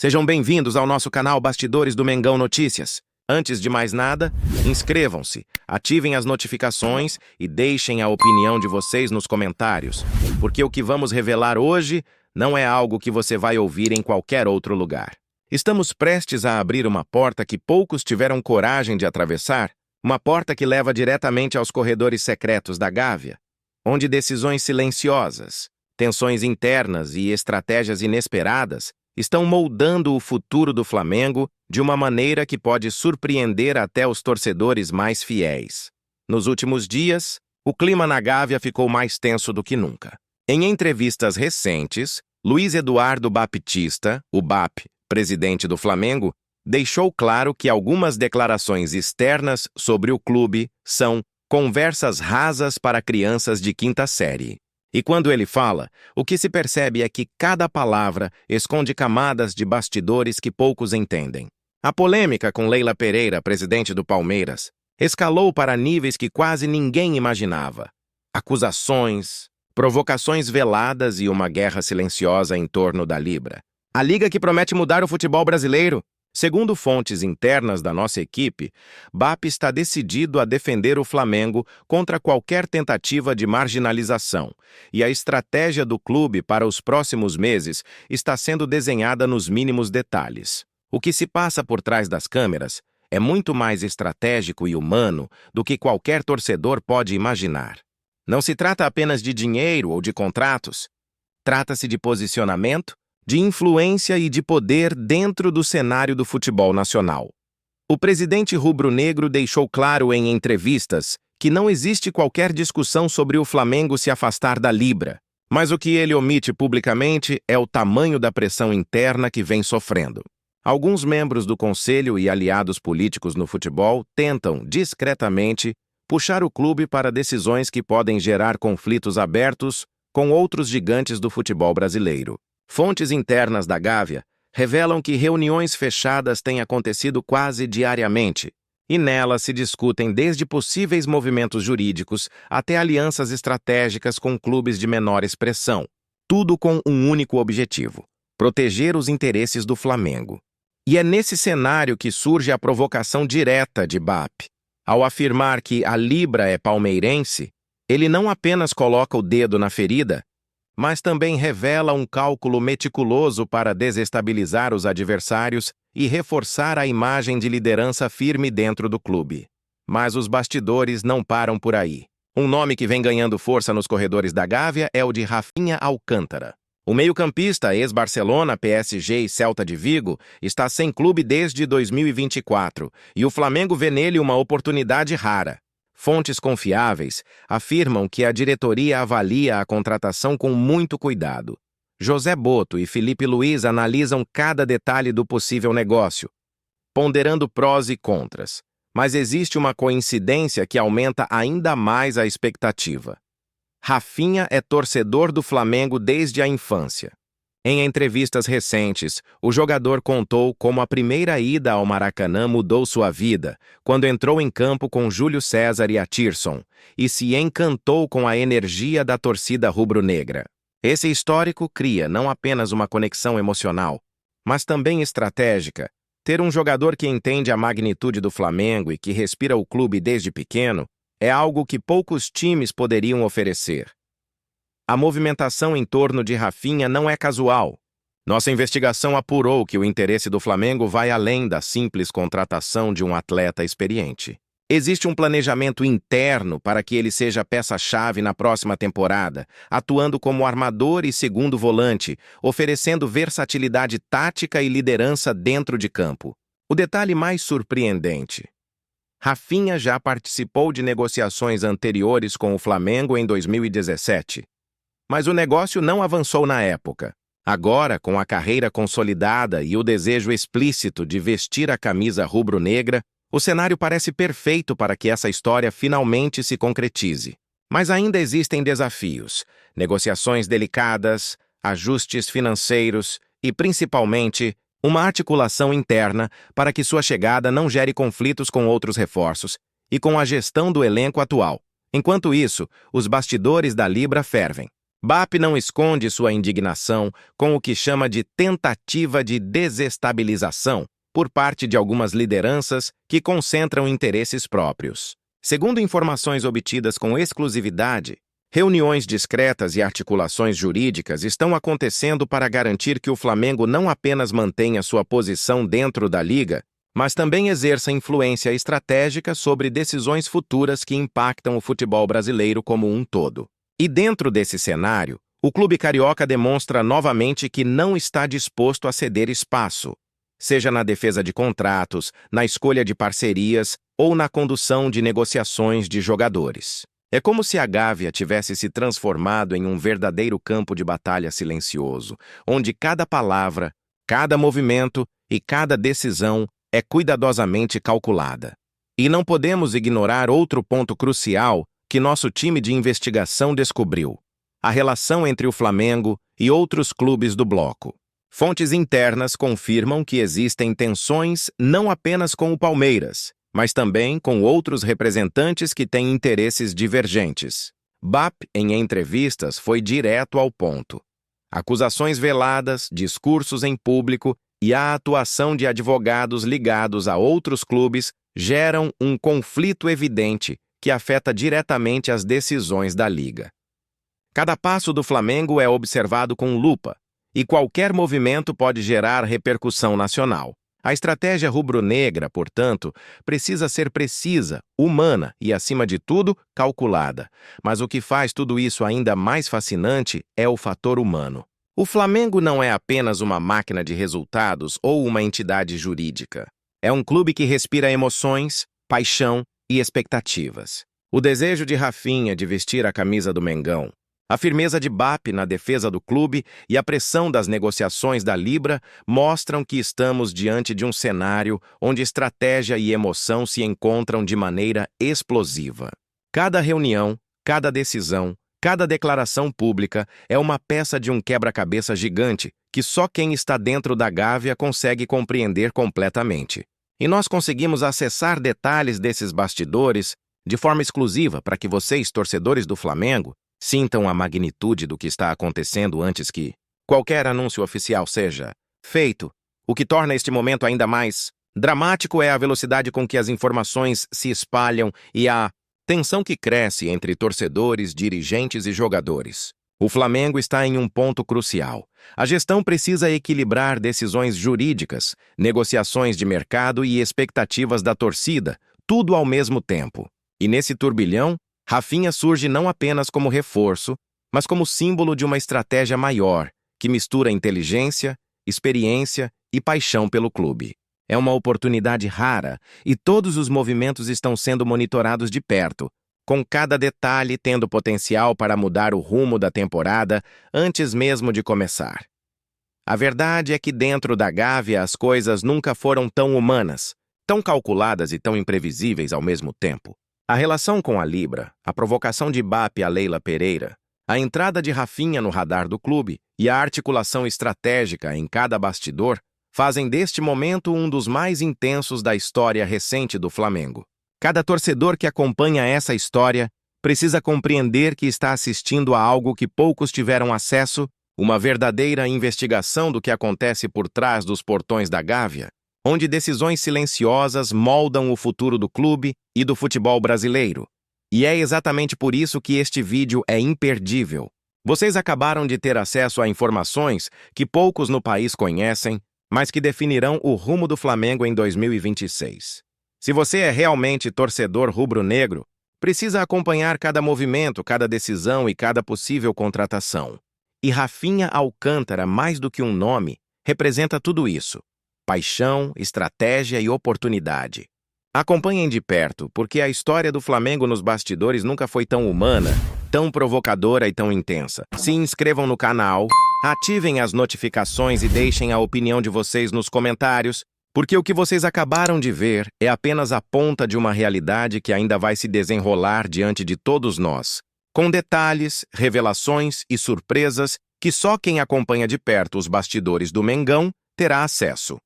Sejam bem-vindos ao nosso canal Bastidores do Mengão Notícias. Antes de mais nada, inscrevam-se, ativem as notificações e deixem a opinião de vocês nos comentários, porque o que vamos revelar hoje não é algo que você vai ouvir em qualquer outro lugar. Estamos prestes a abrir uma porta que poucos tiveram coragem de atravessar, uma porta que leva diretamente aos corredores secretos da Gávea, onde decisões silenciosas, tensões internas e estratégias inesperadas estão moldando o futuro do Flamengo de uma maneira que pode surpreender até os torcedores mais fiéis. Nos últimos dias, o clima na Gávea ficou mais tenso do que nunca. Em entrevistas recentes, Luiz Eduardo Baptista, o BAP, presidente do Flamengo, deixou claro que algumas declarações externas sobre o clube são conversas rasas para crianças de quinta série. E quando ele fala, o que se percebe é que cada palavra esconde camadas de bastidores que poucos entendem. A polêmica com Leila Pereira, presidente do Palmeiras, escalou para níveis que quase ninguém imaginava. Acusações, provocações veladas e uma guerra silenciosa em torno da Libra. A liga que promete mudar o futebol brasileiro. Segundo fontes internas da nossa equipe, BAP está decidido a defender o Flamengo contra qualquer tentativa de marginalização, e a estratégia do clube para os próximos meses está sendo desenhada nos mínimos detalhes. O que se passa por trás das câmeras é muito mais estratégico e humano do que qualquer torcedor pode imaginar. Não se trata apenas de dinheiro ou de contratos. Trata-se de posicionamento, de influência e de poder dentro do cenário do futebol nacional. O presidente rubro-negro deixou claro em entrevistas que não existe qualquer discussão sobre o Flamengo se afastar da Libra, mas o que ele omite publicamente é o tamanho da pressão interna que vem sofrendo. Alguns membros do conselho e aliados políticos no futebol tentam, discretamente, puxar o clube para decisões que podem gerar conflitos abertos com outros gigantes do futebol brasileiro. Fontes internas da Gávea revelam que reuniões fechadas têm acontecido quase diariamente, e nelas se discutem desde possíveis movimentos jurídicos até alianças estratégicas com clubes de menor expressão, tudo com um único objetivo: proteger os interesses do Flamengo. E é nesse cenário que surge a provocação direta de BAP. Ao afirmar que a Libra é palmeirense, ele não apenas coloca o dedo na ferida, mas também revela um cálculo meticuloso para desestabilizar os adversários e reforçar a imagem de liderança firme dentro do clube. Mas os bastidores não param por aí. Um nome que vem ganhando força nos corredores da Gávea é o de Rafinha Alcântara. O meio-campista ex-Barcelona, PSG e Celta de Vigo está sem clube desde 2024 e o Flamengo vê nele uma oportunidade rara. Fontes confiáveis afirmam que a diretoria avalia a contratação com muito cuidado. José Boto e Felipe Luiz analisam cada detalhe do possível negócio, ponderando prós e contras. Mas existe uma coincidência que aumenta ainda mais a expectativa. Rafinha é torcedor do Flamengo desde a infância. Em entrevistas recentes, o jogador contou como a primeira ida ao Maracanã mudou sua vida, quando entrou em campo com Júlio César e Atirson, e se encantou com a energia da torcida rubro-negra. Esse histórico cria não apenas uma conexão emocional, mas também estratégica. Ter um jogador que entende a magnitude do Flamengo e que respira o clube desde pequeno é algo que poucos times poderiam oferecer. A movimentação em torno de Rafinha não é casual. Nossa investigação apurou que o interesse do Flamengo vai além da simples contratação de um atleta experiente. Existe um planejamento interno para que ele seja peça-chave na próxima temporada, atuando como armador e segundo volante, oferecendo versatilidade tática e liderança dentro de campo. O detalhe mais surpreendente: Rafinha já participou de negociações anteriores com o Flamengo em 2017. Mas o negócio não avançou na época. Agora, com a carreira consolidada e o desejo explícito de vestir a camisa rubro-negra, o cenário parece perfeito para que essa história finalmente se concretize. Mas ainda existem desafios, negociações delicadas, ajustes financeiros e, principalmente, uma articulação interna para que sua chegada não gere conflitos com outros reforços e com a gestão do elenco atual. Enquanto isso, os bastidores da Libra fervem. BAP não esconde sua indignação com o que chama de tentativa de desestabilização por parte de algumas lideranças que concentram interesses próprios. Segundo informações obtidas com exclusividade, reuniões discretas e articulações jurídicas estão acontecendo para garantir que o Flamengo não apenas mantenha sua posição dentro da liga, mas também exerça influência estratégica sobre decisões futuras que impactam o futebol brasileiro como um todo. E dentro desse cenário, o clube carioca demonstra novamente que não está disposto a ceder espaço, seja na defesa de contratos, na escolha de parcerias ou na condução de negociações de jogadores. É como se a Gávea tivesse se transformado em um verdadeiro campo de batalha silencioso, onde cada palavra, cada movimento e cada decisão é cuidadosamente calculada. E não podemos ignorar outro ponto crucial que nosso time de investigação descobriu: a relação entre o Flamengo e outros clubes do bloco. Fontes internas confirmam que existem tensões não apenas com o Palmeiras, mas também com outros representantes que têm interesses divergentes. BAP, em entrevistas, foi direto ao ponto. Acusações veladas, discursos em público e a atuação de advogados ligados a outros clubes geram um conflito evidente que afeta diretamente as decisões da liga. Cada passo do Flamengo é observado com lupa, e qualquer movimento pode gerar repercussão nacional. A estratégia rubro-negra, portanto, precisa ser precisa, humana e, acima de tudo, calculada. Mas o que faz tudo isso ainda mais fascinante é o fator humano. O Flamengo não é apenas uma máquina de resultados ou uma entidade jurídica. É um clube que respira emoções, paixão e expectativas. O desejo de Rafinha de vestir a camisa do Mengão, a firmeza de BAP na defesa do clube e a pressão das negociações da Libra mostram que estamos diante de um cenário onde estratégia e emoção se encontram de maneira explosiva. Cada reunião, cada decisão, cada declaração pública é uma peça de um quebra-cabeça gigante que só quem está dentro da Gávea consegue compreender completamente. E nós conseguimos acessar detalhes desses bastidores de forma exclusiva para que vocês, torcedores do Flamengo, sintam a magnitude do que está acontecendo antes que qualquer anúncio oficial seja feito. O que torna este momento ainda mais dramático é a velocidade com que as informações se espalham e a tensão que cresce entre torcedores, dirigentes e jogadores. O Flamengo está em um ponto crucial. A gestão precisa equilibrar decisões jurídicas, negociações de mercado e expectativas da torcida, tudo ao mesmo tempo. E nesse turbilhão, Rafinha surge não apenas como reforço, mas como símbolo de uma estratégia maior, que mistura inteligência, experiência e paixão pelo clube. É uma oportunidade rara e todos os movimentos estão sendo monitorados de perto, com cada detalhe tendo potencial para mudar o rumo da temporada antes mesmo de começar. A verdade é que dentro da Gávea as coisas nunca foram tão humanas, tão calculadas e tão imprevisíveis ao mesmo tempo. A relação com a Libra, a provocação de BAP a Leila Pereira, a entrada de Rafinha no radar do clube e a articulação estratégica em cada bastidor fazem deste momento um dos mais intensos da história recente do Flamengo. Cada torcedor que acompanha essa história precisa compreender que está assistindo a algo que poucos tiveram acesso, uma verdadeira investigação do que acontece por trás dos portões da Gávea, onde decisões silenciosas moldam o futuro do clube e do futebol brasileiro. E é exatamente por isso que este vídeo é imperdível. Vocês acabaram de ter acesso a informações que poucos no país conhecem, mas que definirão o rumo do Flamengo em 2026. Se você é realmente torcedor rubro-negro, precisa acompanhar cada movimento, cada decisão e cada possível contratação. E Rafinha Alcântara, mais do que um nome, representa tudo isso: paixão, estratégia e oportunidade. Acompanhem de perto, porque a história do Flamengo nos bastidores nunca foi tão humana, tão provocadora e tão intensa. Se inscrevam no canal, ativem as notificações e deixem a opinião de vocês nos comentários, porque o que vocês acabaram de ver é apenas a ponta de uma realidade que ainda vai se desenrolar diante de todos nós, com detalhes, revelações e surpresas que só quem acompanha de perto os bastidores do Mengão terá acesso.